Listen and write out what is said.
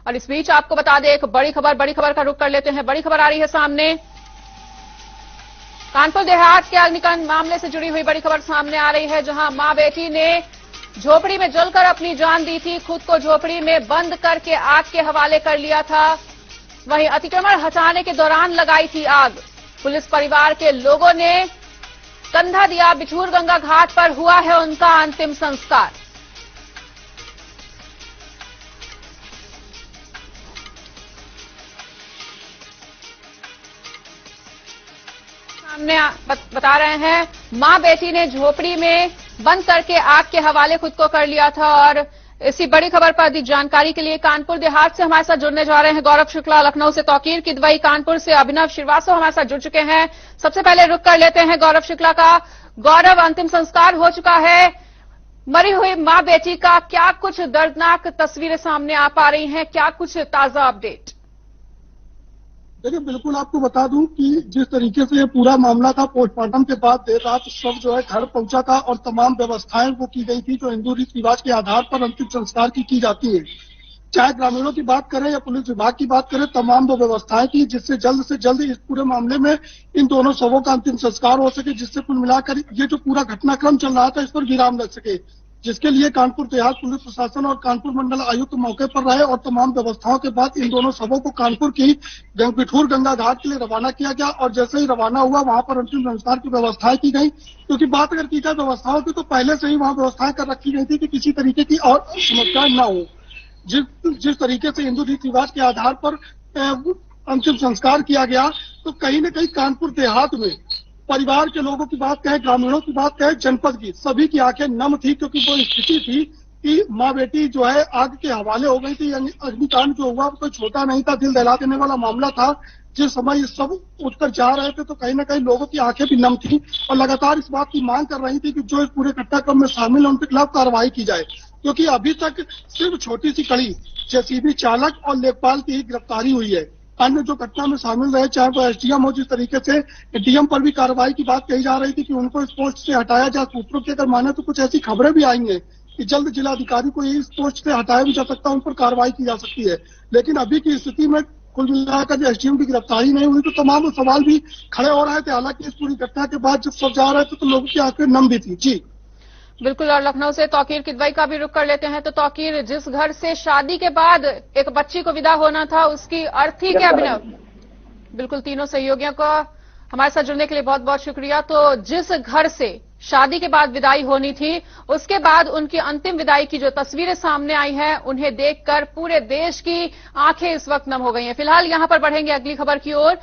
और इस बीच आपको बता दें एक बड़ी खबर का रुख कर लेते हैं। बड़ी खबर आ रही है सामने, कानपुर देहात के अग्निकांड मामले से जुड़ी हुई बड़ी खबर सामने आ रही है, जहां मां बेटी ने झोपड़ी में जलकर अपनी जान दी थी। खुद को झोपड़ी में बंद करके आग के हवाले कर लिया था। वहीं अतिक्रमण हटाने के दौरान लगाई थी आग। पुलिस परिवार के लोगों ने कंधा दिया। बिठूर गंगा घाट पर हुआ है उनका अंतिम संस्कार। सामने बता रहे हैं, मां बेटी ने झोपड़ी में बंद करके आग के हवाले खुद को कर लिया था। और इसी बड़ी खबर पर अधिक जानकारी के लिए कानपुर देहात से हमारे साथ जुड़ने जा रहे हैं गौरव शुक्ला, लखनऊ से तौकीर किदवई, कानपुर से अभिनव श्रीवास्तव हमारे साथ जुड़ चुके हैं। सबसे पहले रुख कर लेते हैं गौरव शुक्ला का। गौरव, अंतिम संस्कार हो चुका है मरी हुई मां बेटी का, क्या कुछ दर्दनाक तस्वीरें सामने आ पा रही हैं, क्या कुछ ताजा अपडेट? देखिए, बिल्कुल आपको बता दूं कि जिस तरीके से ये पूरा मामला था, पोस्टमार्टम के बाद देर रात शव जो है घर पहुंचा था और तमाम व्यवस्थाएं वो की गई थी जो हिंदू रीति रिवाज के आधार पर अंतिम संस्कार की जाती है। चाहे ग्रामीणों की बात करें या पुलिस विभाग की बात करें, तमाम वो व्यवस्थाएं की जिससे जल्द से जल्द इस पूरे मामले में इन दोनों शवों का अंतिम संस्कार हो सके, जिससे कुल मिलाकर ये जो पूरा घटनाक्रम चल रहा था इस पर विराम लग सके, जिसके लिए कानपुर देहात पुलिस प्रशासन और कानपुर मंडल आयुक्त मौके पर रहे और तमाम व्यवस्थाओं के बाद इन दोनों शवों को कानपुर की बिठूर गंगा घाट के लिए रवाना किया गया। और जैसे ही रवाना हुआ वहां पर अंतिम संस्कार की व्यवस्थाएं की गई, क्योंकि बात अगर की जाए व्यवस्थाओं की तो पहले से ही वहां व्यवस्थाएं कर रखी गई थी कि किसी तरीके की और समस्या न हो। जिस तरीके से हिंदू रीति रिवाज के आधार पर अंतिम संस्कार किया गया, तो कहीं न कहीं कानपुर देहात में परिवार के लोगों की बात कहें, ग्रामीणों की बात कहें, जनपद की, सभी की आंखें नम थी, क्योंकि वो स्थिति थी कि मां बेटी जो है आग के हवाले हो गई थी। अग्निकांड जो हुआ कोई छोटा नहीं था, दिल दहला देने वाला मामला था। जिस समय सब उठकर जा रहे थे तो कहीं न कहीं लोगों की आंखें भी नम थी और लगातार इस बात की मांग कर रही थी कि जो इस पूरे घटनाक्रम में शामिल है उनके खिलाफ कार्रवाई की जाए, क्योंकि अभी तक सिर्फ छोटी सी कड़ी जेसीबी चालक और लेखपाल की ही गिरफ्तारी हुई है। अन्य जो घटना में शामिल रहे, चाहे वो एसडीएम हो, जिस तरीके से डीएम पर भी कार्रवाई की बात कही जा रही थी कि उनको इस पोस्ट से हटाया जाए। सूत्रों की अगर माने तो कुछ ऐसी खबरें भी आई हैं कि जल्द जिलाधिकारी को इस पोस्ट से हटाया भी जा सकता है, उन पर कार्रवाई की जा सकती है। लेकिन अभी की स्थिति में कुल मिलाकर एसडीएम की गिरफ्तारी नहीं हुई तो तमाम सवाल भी खड़े हो रहे थे। हालांकि इस पूरी घटना के बाद जब सब जा रहे थे तो लोगों की आंखें नम भी थी। जी बिल्कुल, और लखनऊ से तौकीर किदवई का भी रुख कर लेते हैं। तो तौकीर, जिस घर से शादी के बाद एक बच्ची को विदा होना था, उसकी अर्थी क्या अभिनव? बिल्कुल, तीनों सहयोगियों को हमारे साथ जुड़ने के लिए बहुत बहुत शुक्रिया। तो जिस घर से शादी के बाद विदाई होनी थी, उसके बाद उनकी अंतिम विदाई की जो तस्वीरें सामने आई हैं, उन्हें देखकर पूरे देश की आंखें इस वक्त नम हो गई हैं। फिलहाल यहां पर बढ़ेंगे अगली खबर की ओर।